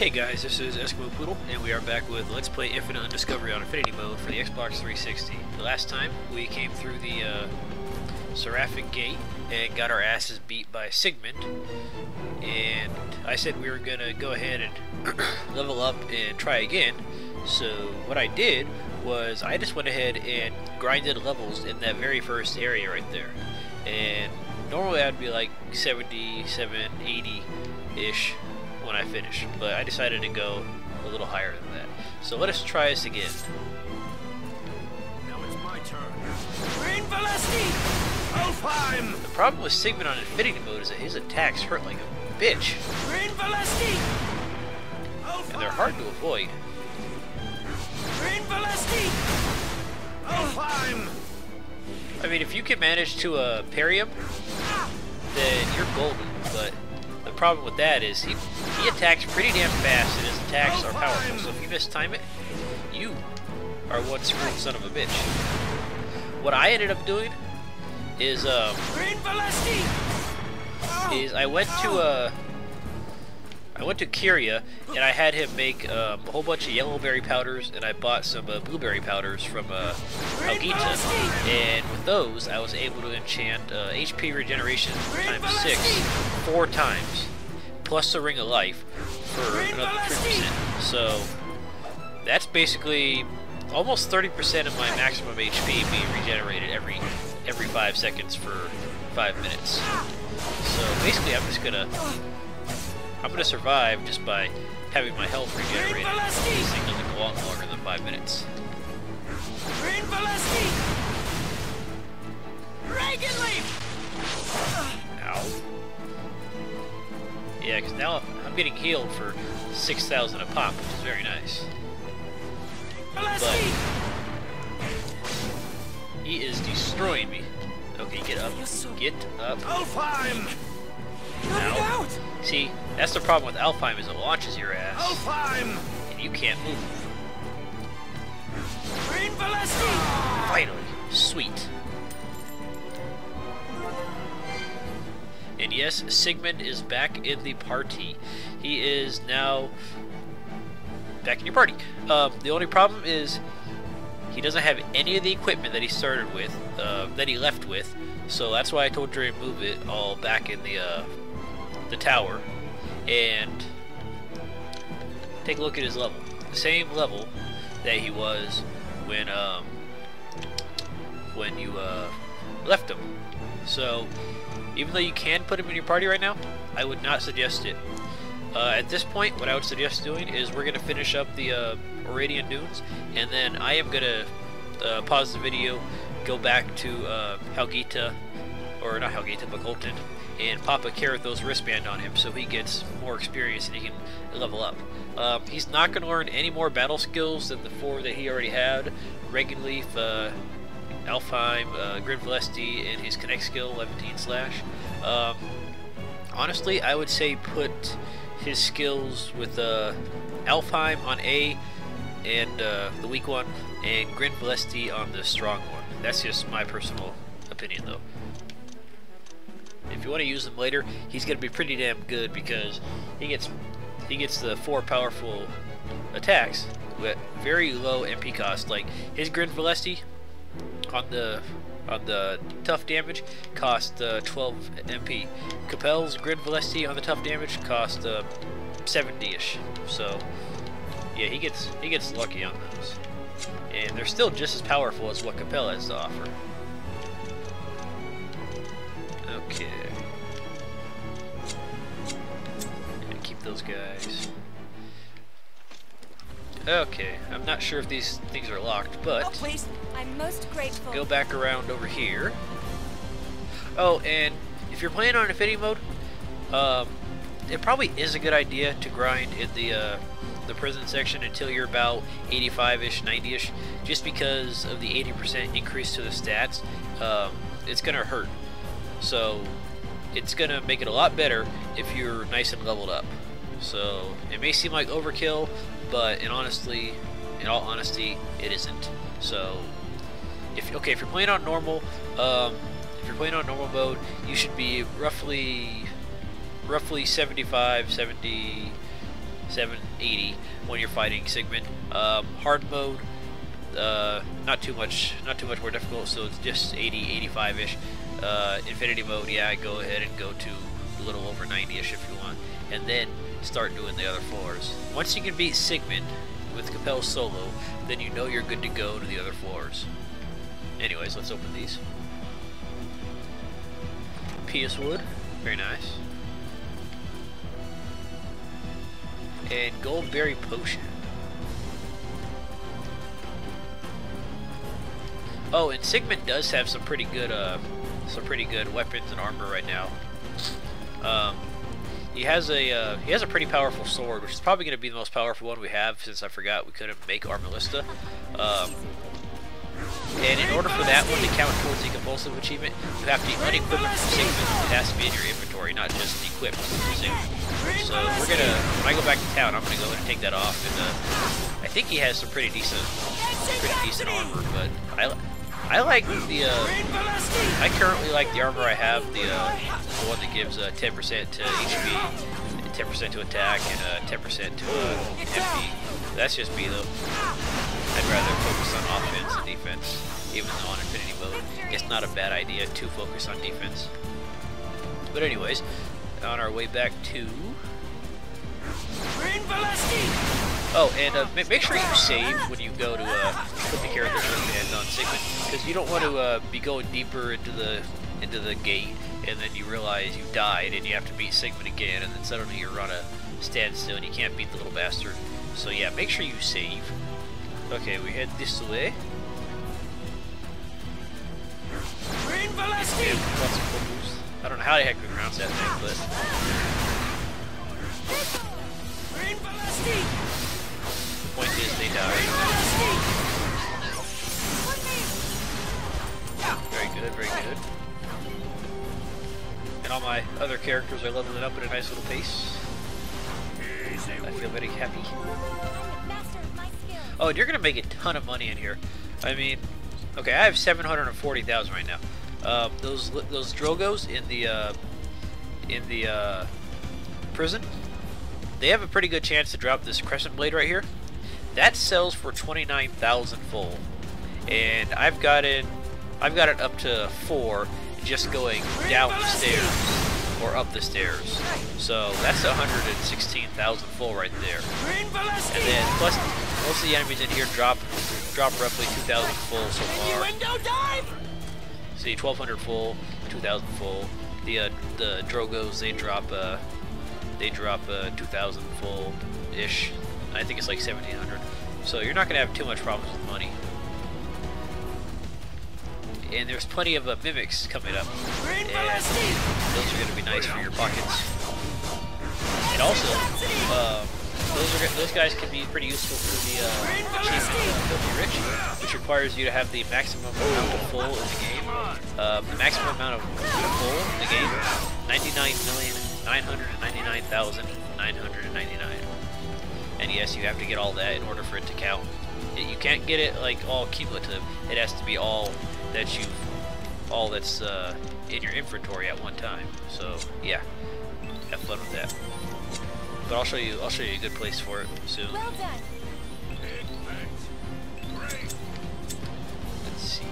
Hey guys, this is Eskimo Poodle, and we are back with Let's Play Infinite Undiscovery on Infinity Mode for the Xbox 360. The last time, we came through the Seraphic Gate and got our asses beat by Sigmund, and I said we were gonna go ahead and level up and try again. So what I did was I just went ahead and grinded levels in that very first area right there. And normally I'd be like 77, 80-ish when I finish, but I decided to go a little higher than that. So let us try this again. Now it's my turn. Green Velocity! Alfheim! The problem with Sigmund on Infinity Mode is that his attacks hurt like a bitch. Green Velocity! And they're hard to avoid. Green Velocity! Alfheim! I mean, if you can manage to parry him, then you're golden, but the problem with that is he attacks pretty damn fast and his attacks are powerful, so if you mistime it, you are one screwed son of a bitch. What I ended up doing is Green Velocity! I went to Pierria and I had him make a whole bunch of yellow berry powders, and I bought some blueberry powders from Algita, and with those I was able to enchant HP regeneration times 6 4 times, plus the Ring of Life for another 3%. So that's basically almost 30% of my maximum HP being regenerated every 5 seconds for 5 minutes. So basically I'm gonna survive just by having my health regenerated. This thing doesn't go on longer than 5 minutes. Green Velocity! Dragon Leap! Ow. Yeah, because now I'm getting healed for 6,000 a pop, which is very nice. Velocity! But he is destroying me. Okay, get up. Get up. Alfheim! Ow. See, that's the problem with Alfheim, is it launches your ass. Alfheim! And you can't move. Green Velocity! Finally. Sweet. And yes, Sigmund is back in the party. He is now back in your party. The only problem is he doesn't have any of the equipment that he started with, that he left with. So that's why I told you to move it all back in the tower, and take a look at his level. The same level that he was when you left him. So even though you can put him in your party right now, I would not suggest it. At this point, what I would suggest doing is we're going to finish up the Oradian Dunes, and then I am going to pause the video, go back to Halgita, or not Halgita, but Colton, and pop a Karathos wristband on him so he gets more experience and he can level up. He's not going to learn any more battle skills than the 4 that he already had: Regan Leaf, Alfheim, Grid Velocity, and his Connect skill, Levantine Slash. Honestly, I would say put his skills with Alfheim on A and the weak one, and Grid Velocity on the strong one. That's just my personal opinion, though. If you want to use him later, he's going to be pretty damn good because he gets the 4 powerful attacks with very low MP cost. Like his Grid Velocity on the tough damage cost 12 MP. Capel's Grid Velocity on the tough damage cost 70-ish. So yeah, he gets lucky on those, and they're still just as powerful as what Capel has to offer. Okay. Gonna keep those guys. Okay, I'm not sure if these things are locked, but Oh, please. I'm most grateful. go back around over here. Oh, and if you're playing on Infinity Mode, it probably is a good idea to grind in the prison section until you're about 85-ish, 90-ish, just because of the 80% increase to the stats. It's gonna hurt. So it's gonna make it a lot better if you're nice and leveled up. So it may seem like overkill, but in all honesty, it isn't. So if you're playing on normal, mode, you should be roughly 75, 70, 780 when you're fighting Sigmund. Hard mode, not too much more difficult, so it's just 80, 85-ish. Infinity mode, yeah, go ahead and go to a little over 90-ish if you want, and then start doing the other floors. Once you can beat Sigmund with Capel solo, then you know you're good to go to the other floors. Anyways, let's open these. PS wood, very nice. And goldberry potion. Oh, and Sigmund does have some pretty good weapons and armor right now. He has a pretty powerful sword, which is probably going to be the most powerful one we have, since I forgot we couldn't make Armalista. And in order for that one to count towards the compulsive achievement, you have to unequip it from Sigmund. It has to be in your inventory, not just equipped from Sigmund. So we're gonna, when I go back to town, I'm gonna go ahead and take that off. And I think he has some pretty decent armor. But I like the I currently like the armor I have, the one that gives 10% to HP, 10% to attack, and 10% to MP. That's just me though. I'd rather focus on offense and defense, even though on Infinity mode, it's not a bad idea to focus on defense. But anyways, on our way back to... Oh, and make sure you save when you go to put the characters in on Sigmund, because you don't want to be going deeper into the gate, and then you realize you died, and you have to beat Sigmund again, and then suddenly you're on a standstill, and you can't beat the little bastard. So yeah, make sure you save. Okay, we head this way. I don't know how the heck we pronounce that thing, but... The point is, they die. Very good, very good. And all my other characters are leveling up at a nice little pace. I feel very happy. Oh, and you're gonna make a ton of money in here. I mean, okay, I have 740,000 right now. Those Drogos in the prison, they have a pretty good chance to drop this Crescent Blade right here. That sells for 29,000 full, and I've got it up to 4 just going down the stairs or up the stairs. So that's 116,000 full right there. And then plus most of the enemies in here drop roughly 2,000 full so far. See, 1,200 full, 2,000 full. The Drogos, they drop 2,000 full ish. I think it's like 1,700. So you're not gonna have too much problems with money. And there's plenty of mimics coming up, and those are going to be nice for your pockets. And also, those guys can be pretty useful for the achievement Filthy Rich, which requires you to have the maximum amount of full in the game. The maximum amount of full in the game, 99,999,999. And yes, you have to get all that in order for it to count. You can't get it like all cumulative. It has to be all that's in your inventory at one time. So yeah, have fun with that. But I'll show you a good place for it soon. Well done. Let's see.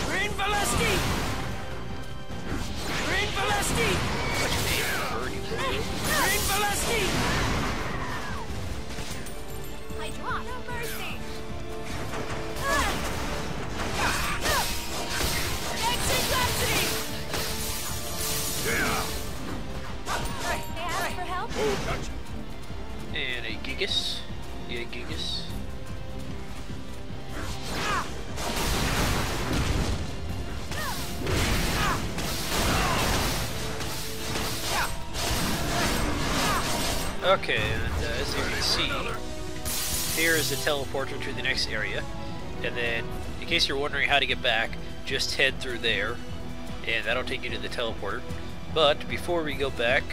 Green Valesti! Green Valesti! What's your name? Birdie. Green Valesti! I drop. No mercy. Exit velocity. They ask for help. And a Gigas. Yeah, Gigas. Okay, and as you can see, here is the teleporter to the next area. And then, in case you're wondering how to get back, just head through there, and that'll take you to the teleporter. But before we go back,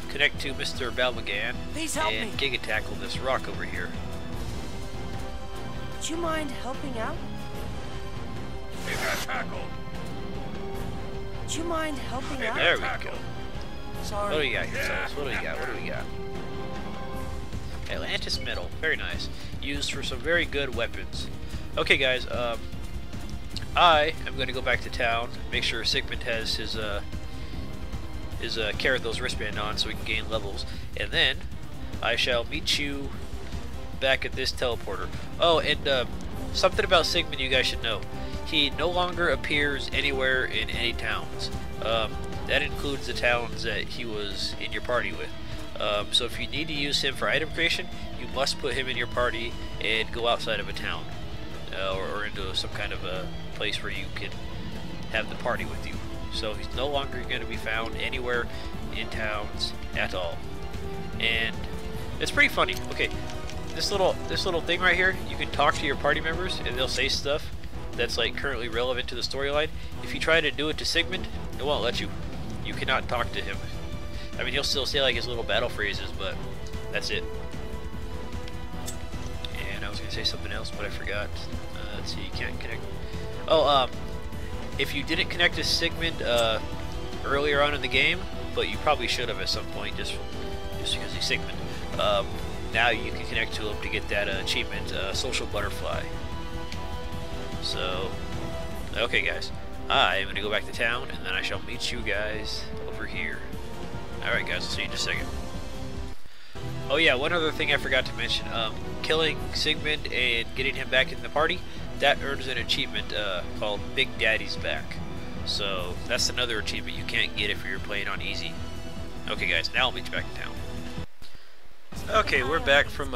connect to Mr. Balmagan and Giga Tackle this rock over here. Would you mind helping out? Giga Tackle! Would you mind helping out? There we go. Sorry. What do we got here, fellas? What do we got? What do we got? Atlantis metal, very nice. Used for some very good weapons. Okay, guys. I am going to go back to town. Make sure Sigmund has his Carathos wristband on, so we can gain levels, and then I shall meet you back at this teleporter. Oh, and something about Sigmund you guys should know. He no longer appears anywhere in any towns. That includes the towns that he was in your party with. So if you need to use him for item creation, you must put him in your party and go outside of a town, or into some kind of a place where you can have the party with you. So he's no longer going to be found anywhere in towns at all. And it's pretty funny. Okay, this little thing right here, you can talk to your party members and they'll say stuff that's like currently relevant to the storyline. If you try to do it to Sigmund, it won't let you. You cannot talk to him. I mean, he'll still say like his little battle phrases, but that's it. And I was gonna say something else, but I forgot. Let's see, you can't connect. Oh, if you didn't connect to Sigmund earlier on in the game, but you probably should have at some point, just because he's Sigmund. Now you can connect to him to get that achievement, Social Butterfly. So, okay, guys, I'm gonna go back to town, and then I shall meet you guys over here. All right, guys, I'll see you in just a second. Oh yeah, one other thing I forgot to mention: killing Sigmund and getting him back in the party, that earns an achievement called Big Daddy's Back. So that's another achievement you can't get if you're playing on easy. Okay, guys, now I'll meet you back in town. Okay, we're back from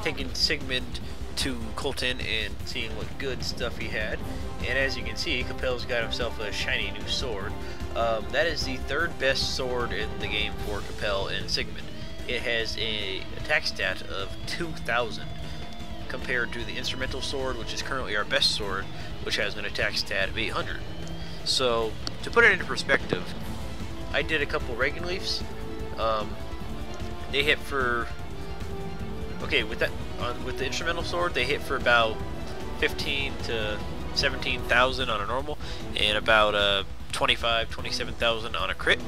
taking Sigmund to Colton and seeing what good stuff he had. And as you can see, Capel's got himself a shiny new sword. That is the third best sword in the game for Capel and Sigmund. It has a attack stat of 2,000 compared to the instrumental sword, which is currently our best sword, which has an attack stat of 800. So to put it into perspective, I did a couple Reagan Leafs. They hit for, okay, with the instrumental sword, they hit for about 15 to 17,000 on a normal, and about 27,000 on a crit.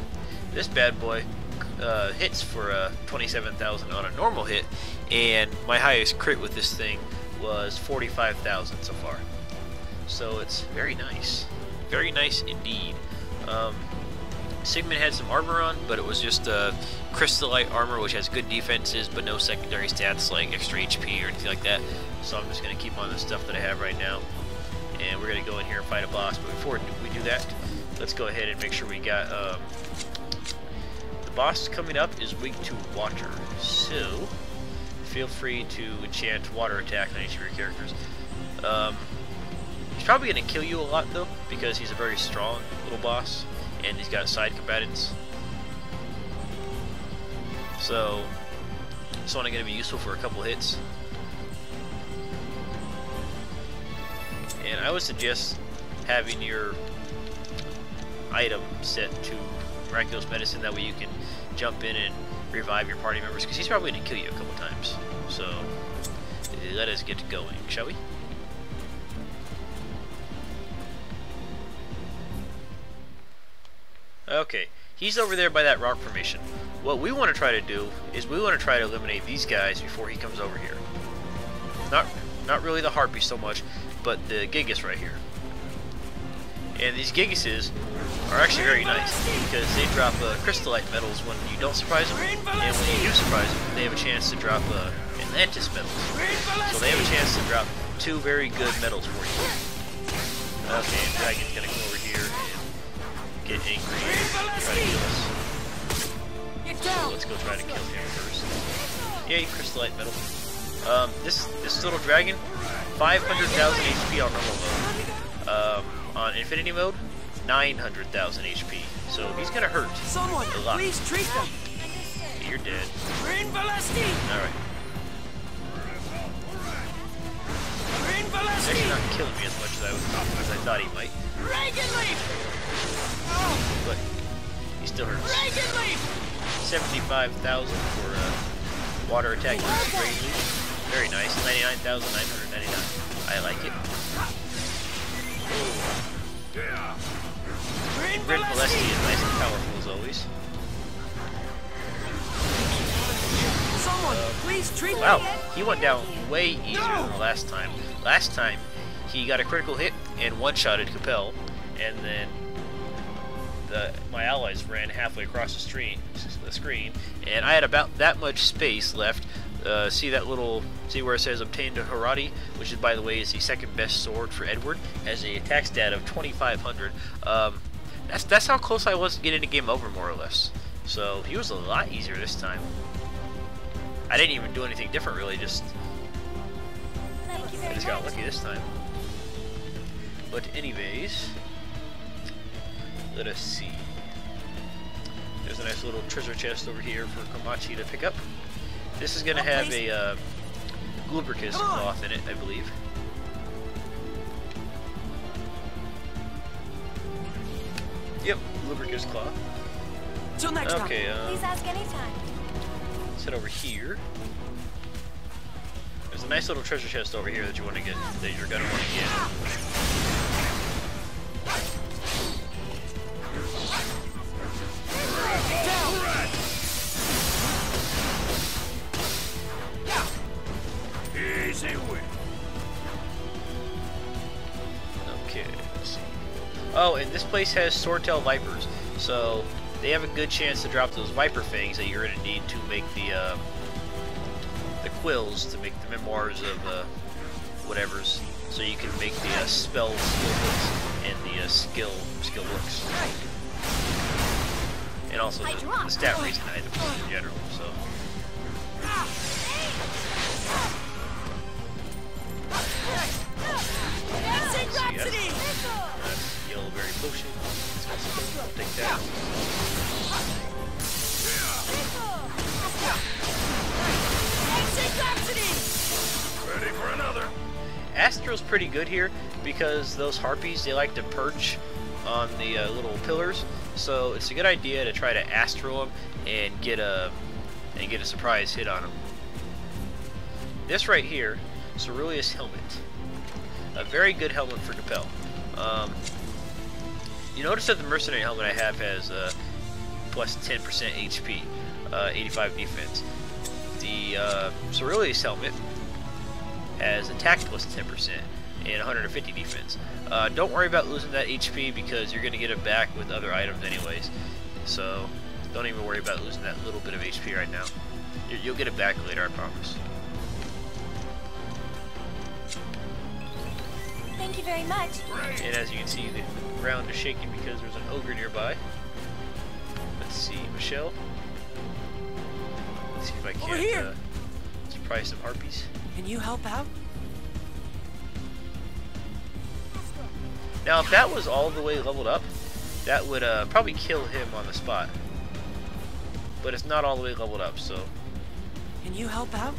This bad boy hits for 27,000 on a normal hit, and my highest crit with this thing was 45,000 so far. So it's very nice indeed. Sigmund had some armor on, but it was just crystallite armor, which has good defenses but no secondary stats like extra HP or anything like that. So I'm just going to keep on the stuff that I have right now, and we're going to go in here and fight a boss. But before we do that, let's go ahead and make sure we got the boss coming up is weak to water, so feel free to enchant water attack on each of your characters. He's probably going to kill you a lot though, because he's a very strong little boss and he's got side combatants. So it's only going to be useful for a couple hits. And I would suggest having your item set to miraculous medicine, that way you can jump in and revive your party members, because he's probably going to kill you a couple times. So let us get going, shall we? Okay, he's over there by that rock formation. What we want to try to do is we want to try to eliminate these guys before he comes over here. Not really the harpy so much, but the gigas right here. And these gigases are actually very nice because they drop crystallite metals when you don't surprise them, and when you do surprise them, they have a chance to drop Atlantis metals. So they have a chance to drop two very good metals for you. Okay, and Dragon's gonna come over here and get angry and try to kill us. So let's go try to kill him first. Yay, crystallite metal. This little dragon, 500,000 HP on normal mode. On infinity mode, 900,000 HP. So he's gonna hurt a lot. Please treat them. You're dead. Alright. He's actually not killing me as much as I thought he might. But he still hurts. 75,000 for water attack versus Reagan Leaf. Very nice. 99,999. I like it. Grid Valesti is nice and powerful as always. Someone, please treat me. Wow, he went down way easier than the last time. Last time, he got a critical hit and one-shotted Capel, and then my allies ran halfway across the screen, and I had about that much space left. See where it says obtained a Harati, which is, by the way, is the second best sword for Edward, has a attack stat of 2,500. That's how close I was to getting the game over, more or less. So he was a lot easier this time. I didn't even do anything different, really. I just got lucky this time. But anyways, let us see. There's a nice little treasure chest over here for Komachi to pick up. This is gonna have a lubricus cloth in it, I believe. Yep, lubricus cloth. Till next time. Okay, Please ask anytime. let's head over here. There's a nice little treasure chest over here that you want to get, that you're gonna want to get. Okay, let's see. Oh, and this place has swordtail vipers, so they have a good chance to drop those viper fangs that you're gonna need to make the quills, to make the memoirs of whatever's, so you can make the skill books and the skill books, and also the stat raising items in general. So. That's yellow berry potion. I'll take that. Ready for another. Astral's pretty good here because those harpies, they like to perch on the little pillars, so it's a good idea to try to astral them and get a surprise hit on them. This right here, Ceruleus helmet, a very good helmet for Capel. You notice that the mercenary helmet I have has plus 10% HP, 85 defense. The Ceruleus helmet has attack plus 10% and 150 defense. Don't worry about losing that HP because you're going to get it back with other items anyways. So don't even worry about losing that little bit of HP right now. You'll get it back later, I promise. Thank you very much. And as you can see, the ground is shaking because there's an ogre nearby. Let's see, Michelle. Let's see if I can't surprise some harpies. Can you help out? Now, if that was all the way leveled up, that would probably kill him on the spot. But it's not all the way leveled up, so. Can you help out?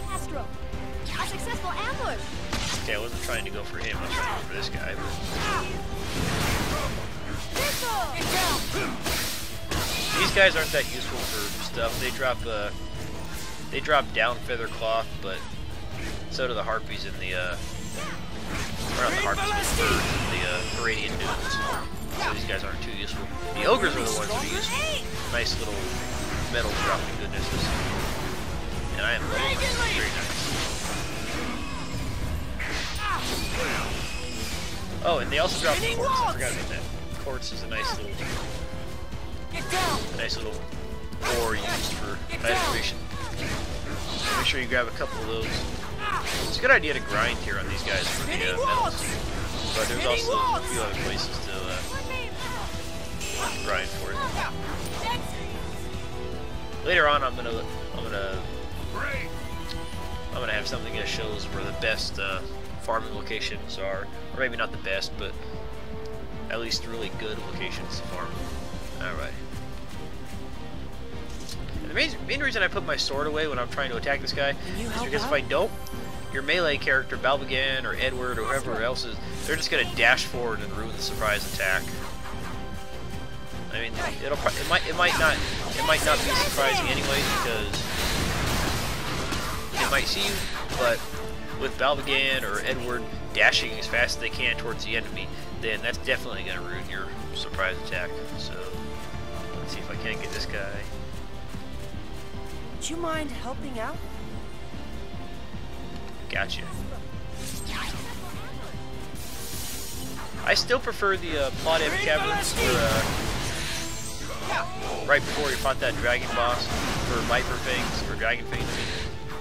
Astro, a successful ambush. Okay, I wasn't trying to go for him. I was trying to go for this guy. These guys aren't that useful for stuff. They drop down feather cloth, but so do the harpies and the not the harpies, but the Iranian dudes. So these guys aren't too useful. The ogres are the ones that are useful. Nice little metal dropping goodnesses. And I am very nice. Oh, and they also drop quartz. I forgot about that. Quartz is a nice little ore used for item creation. Make sure you grab a couple of those. It's a good idea to grind here on these guys for the metals, but there's also a few other places to grind for it. Later on, I'm gonna have something that shows where the best farming locations are, or maybe not the best, but at least really good locations to farm. Alright. The main reason I put my sword away when I'm trying to attack this guy is because if I don't, your melee character, Balbagan or Edward or whoever else is, they're just gonna dash forward and ruin the surprise attack. I mean, it might not be surprising anyway because they might see you, but with Balbagan or Edward, dashing as fast as they can towards the enemy, then that's definitely going to ruin your surprise attack. So let's see if I can't get this guy. Would you mind helping out? Gotcha. I still prefer the plot of caverns for right before you fought that dragon boss for Viper Fangs or Dragon Fangs.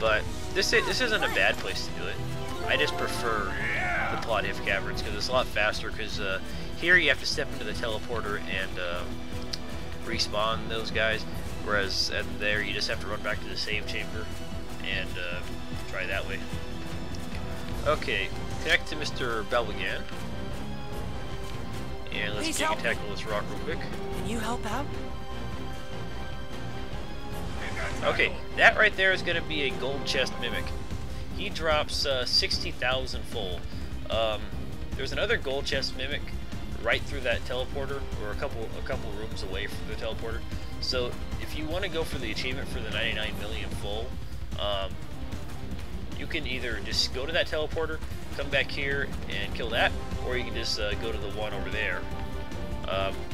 But this isn't a bad place to do it. I just prefer the plot of caverns because it's a lot faster. Because here you have to step into the teleporter and respawn those guys, whereas at there you just have to run back to the save chamber and try that way. Okay, connect to Mr. Belbagan. And let's take a tackle this rock real quick. Can you help out? Okay, that right there is going to be a gold chest mimic. He drops 60,000 full. There's another gold chest mimic right through that teleporter, or a couple rooms away from the teleporter. So if you want to go for the achievement for the 99 million full, you can either just go to that teleporter, come back here and kill that, or you can just go to the one over there.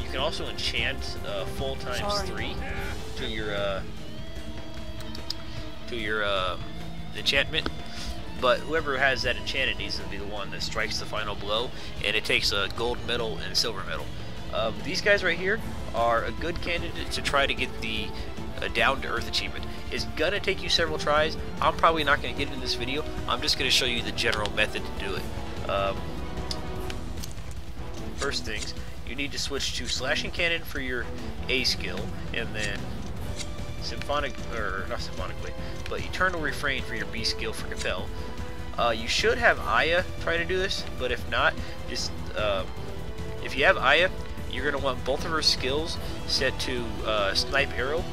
You can also enchant full times 3 to your enchantment, but whoever has that enchanted needs to be the one that strikes the final blow, and it takes a gold medal and silver medal. These guys right here are a good candidate to try to get the down to earth achievement. It's gonna take you several tries. I'm probably not gonna get it in this video. I'm just gonna show you the general method to do it. First things, you need to switch to slashing cannon for your A skill, and then symphonic, or not symphonic way, but eternal refrain for your B skill for compel. You should have Aya try to do this, but if not, just if you have Aya, you're gonna want both of her skills set to snipe arrow.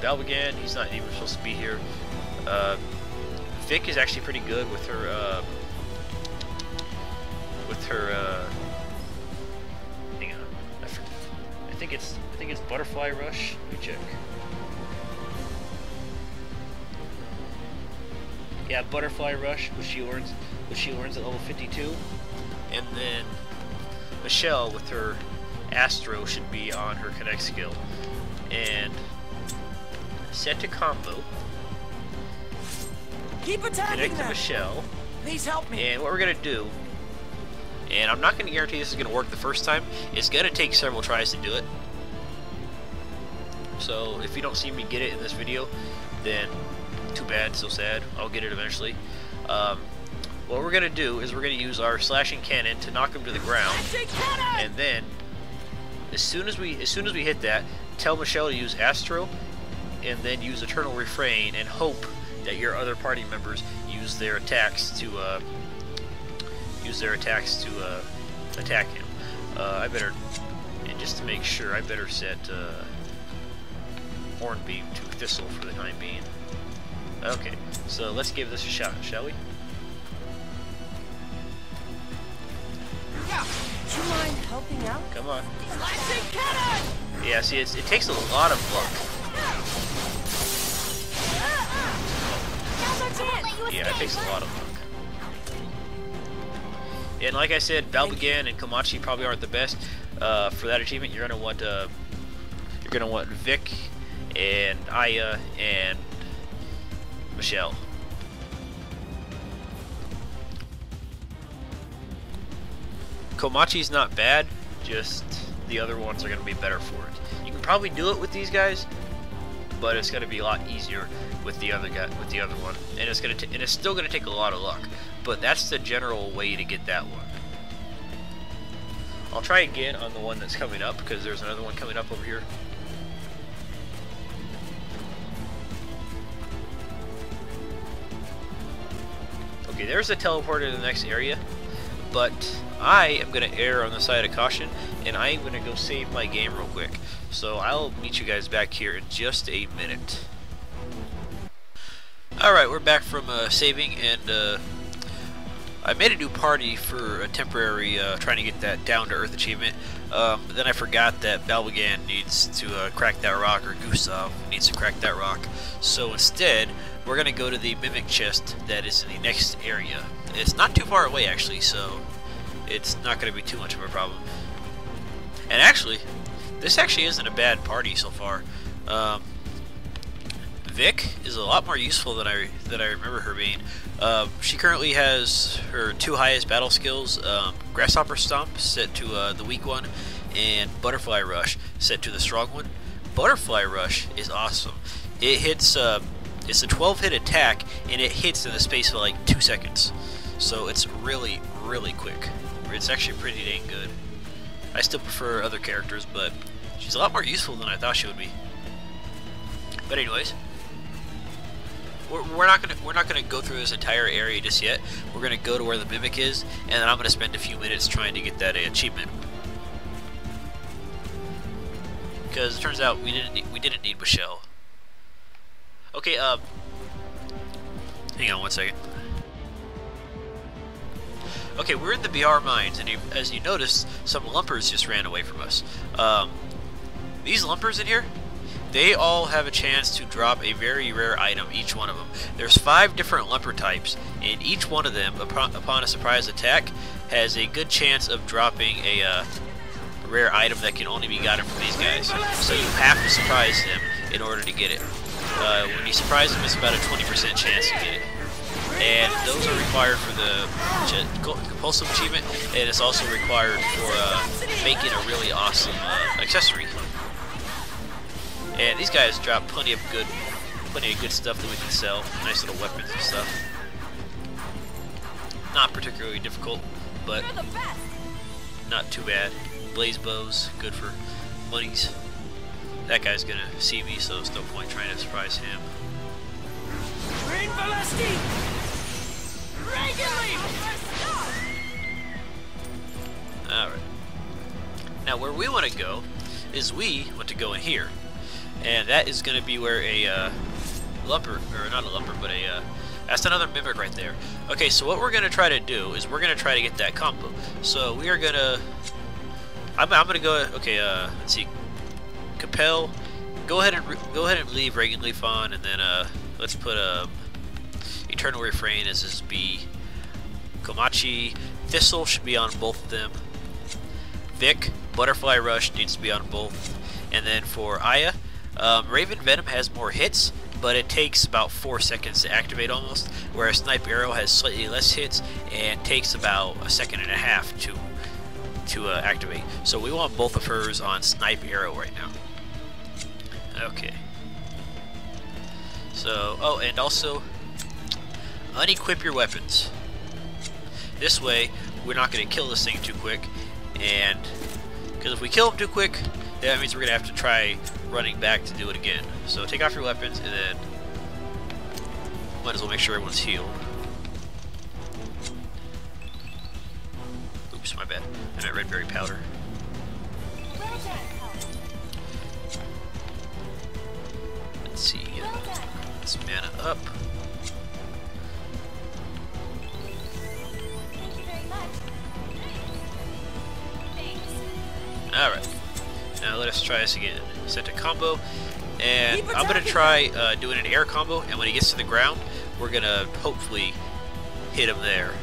Balbagan, he's not even supposed to be here. Vic is actually pretty good with her hang on, I think it's butterfly rush. Let me check. Yeah, butterfly rush, which she learns at level 52, and then Michelle with her Astro should be on her connect skill, and set to combo. Keep attacking connect to them. Michelle. Please help me. And what we're gonna do, and I'm not gonna guarantee this is gonna work the first time. It's gonna take several tries to do it. So if you don't see me get it in this video, then too bad, so sad. I'll get it eventually. What we're gonna do is we're gonna use our slashing cannon to knock him to the ground, and then as soon as we hit that, tell Michelle to use Astro, and then use Eternal Refrain, and hope that your other party members use their attacks to attack him. I better, and just to make sure, I better set Hornbeam to Thistle for the time being. Okay, so let's give this a shot, shall we? Would you mind helping out? Come on. Slashing cannon! Yeah, see, it takes a lot of luck. Yeah, it takes a lot of luck. And like I said, Balbagan and Komachi probably aren't the best for that achievement. You're gonna want Vic and Aya and Michelle. Komachi's not bad, just the other ones are going to be better for it. You can probably do it with these guys, but it's going to be a lot easier with the other one, and it's still going to take a lot of luck. But that's the general way to get that one. I'll try again on the one that's coming up, because there's another one coming up over here. Okay, there's a teleporter to the next area, but I am going to err on the side of caution, and I am going to go save my game real quick. So I'll meet you guys back here in just a minute. Alright, we're back from saving, and I made a new party for a temporary trying to get that down to earth achievement. Then I forgot that Balbagan needs to crack that rock, or Gustav needs to crack that rock. So instead, we're gonna go to the mimic chest that is in the next area. It's not too far away actually, so it's not gonna be too much of a problem. And actually, this actually isn't a bad party so far. Vic is a lot more useful than I remember her being. She currently has her 2 highest battle skills: Grasshopper Stomp set to the weak one, and Butterfly Rush set to the strong one. Butterfly Rush is awesome. It hits. It's a 12-hit attack, and it hits in the space of like 2 seconds. So it's really, really quick. It's actually pretty dang good. I still prefer other characters, but she's a lot more useful than I thought she would be. But anyways, we're not gonna go through this entire area just yet. We're gonna go to where the mimic is, and then I'm gonna spend a few minutes trying to get that achievement. Because it turns out we didn't need Michelle. Okay, hang on one second. Okay, we're in the BR mines, and as you noticed, some lumpers just ran away from us. These lumpers in here, they all have a chance to drop a very rare item, each one of them. There's 5 different lumper types, and each one of them, upon a surprise attack, has a good chance of dropping a rare item that can only be gotten from these guys. So you have to surprise them in order to get it. When you surprise them, it's about a 20% chance to get it. And those are required for the compulsive achievement, and it's also required for making a really awesome accessory. And these guys drop plenty of good stuff that we can sell. Nice little weapons and stuff. Not particularly difficult, but not too bad. Blaze bows, good for monies. That guy's gonna see me, so there's no point trying to surprise him. Green Velocity! Alright. Now where we want to go is we want to go in here. And that is going to be where a lumper, or not a lumper, but a that's another mimic right there. Okay, so what we're going to try to do is we're going to try to get that combo. So we are going to, I'm going to go, okay, let's see, compel, go ahead and leave Reagan Leaf on, and then let's put Eternal Refrain as this B. Komachi, Thistle should be on both of them. Vic, Butterfly Rush needs to be on both. And then for Aya, Raven Venom has more hits, but it takes about 4 seconds to activate almost, whereas Snipe Arrow has slightly less hits and takes about 1.5 seconds to activate. So we want both of hers on Snipe Arrow right now. Okay. So, oh, and also, unequip your weapons. This way, we're not going to kill this thing too quick, and because if we kill him too quick, that means we're going to have to try running back to do it again. So take off your weapons, and then might as well make sure everyone's healed. Oops, my bad. I meant red berry powder. Let's see. Let's mana up. Alright, now let us try this again. Set a combo, and I'm going to try doing an air combo, and when he gets to the ground, we're going to hopefully hit him there.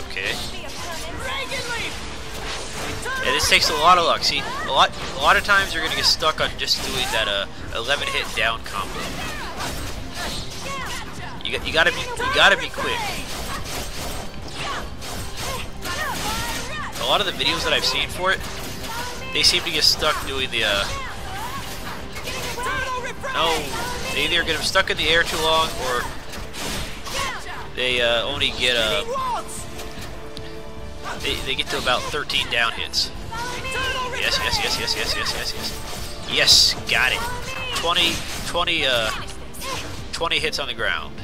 Okay. And this takes a lot of luck. See, a lot of times you're going to get stuck on just doing that 11 hit down combo. You gotta be quick. A lot of the videos that I've seen for it, they seem to get stuck doing the no, they either get them stuck in the air too long, or they only get they get to about 13 down hits. Yes, yes, yes, yes, yes, yes, yes, yes. Yes, got it. 20 hits on the ground.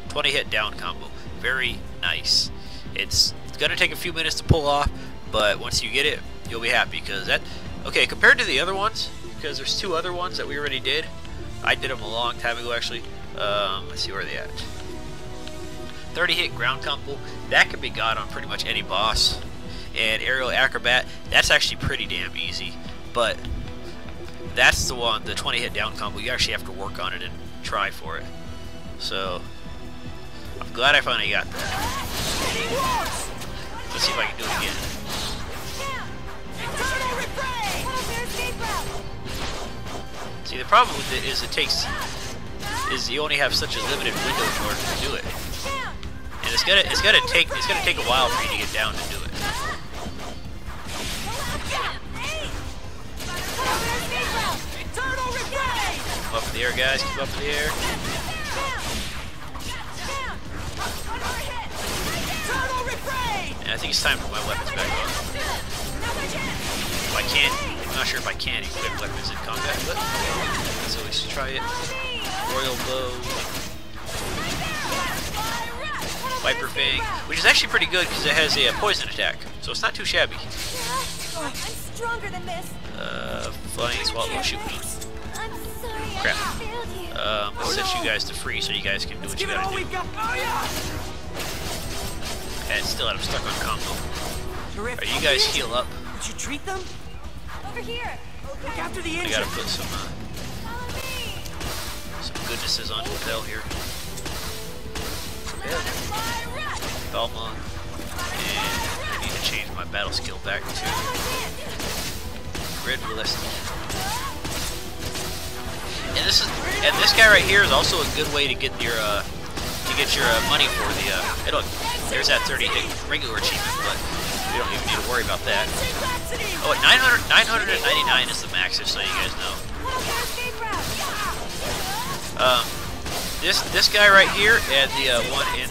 20 hit down combo. Very nice. It's gonna take a few minutes to pull off, but once you get it, you'll be happy, because that, okay, compared to the other ones, because there's 2 other ones that we already did. I did them a long time ago, actually. Let's see where they at. 30 hit ground combo, that can be got on pretty much any boss. And aerial acrobat, that's actually pretty damn easy. But that's the one, the 20 hit down combo, you actually have to work on it and try for it. So I'm glad I finally got that. Let's see if I can do it again. See, the problem with it is you only have such a limited window in order to do it, and it's gonna take a while for you to get down to do it. Come up in the air, guys. Keep up in the air. And I think it's time for my weapons back on. If I can't, I'm not sure if I can equip weapons in combat, but let's always try it. Royal bow, Viper Fang, which is actually pretty good because it has a poison attack, so it's not too shabby. I'm stronger than this. Flying swallow, shoot me. I'm sorry. Crap. I failed you. Let's set you guys to free so you guys can do what you gotta do. And still, I'm stuck on combo. Alright, you guys heal up. Would you treat them? Over here. Look after the I engine. gotta put some goodnesses on Bell here. Belma. And I need to change my battle skill back to Red Ballistic. And this guy right here is also a good way to get your money for the hey, look, there's that 30 hit regular achievement, but we don't even need to worry about that. Oh, 999 is the max, just so you guys know. This guy right here and the one in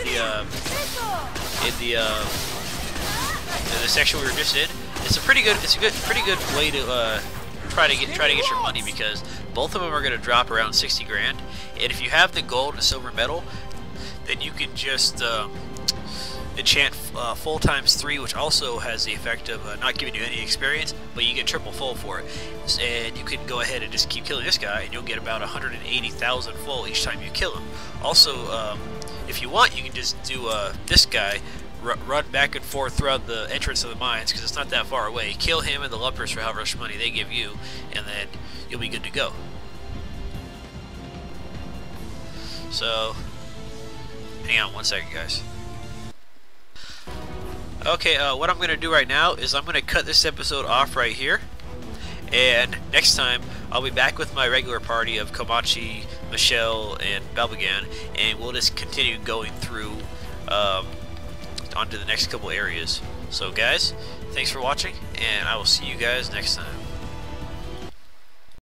the section we were just in, it's a pretty good way to try to get your money, because both of them are going to drop around 60 grand, and if you have the gold and silver medal, then you can just enchant full times 3, which also has the effect of not giving you any experience, but you get triple full for it. And you can go ahead and just keep killing this guy, and you'll get about 180,000 full each time you kill him. Also, if you want, you can just do this guy, run back and forth throughout the entrance of the mines, because it's not that far away. Kill him and the lumpers for however much money they give you, and then you'll be good to go. So, hang on one second, guys. Okay, what I'm going to do right now is I'm going to cut this episode off right here, and next time I'll be back with my regular party of Komachi, Michelle, and Balbagan, and we'll just continue going through onto the next couple areas. So guys, thanks for watching, and I will see you guys next time.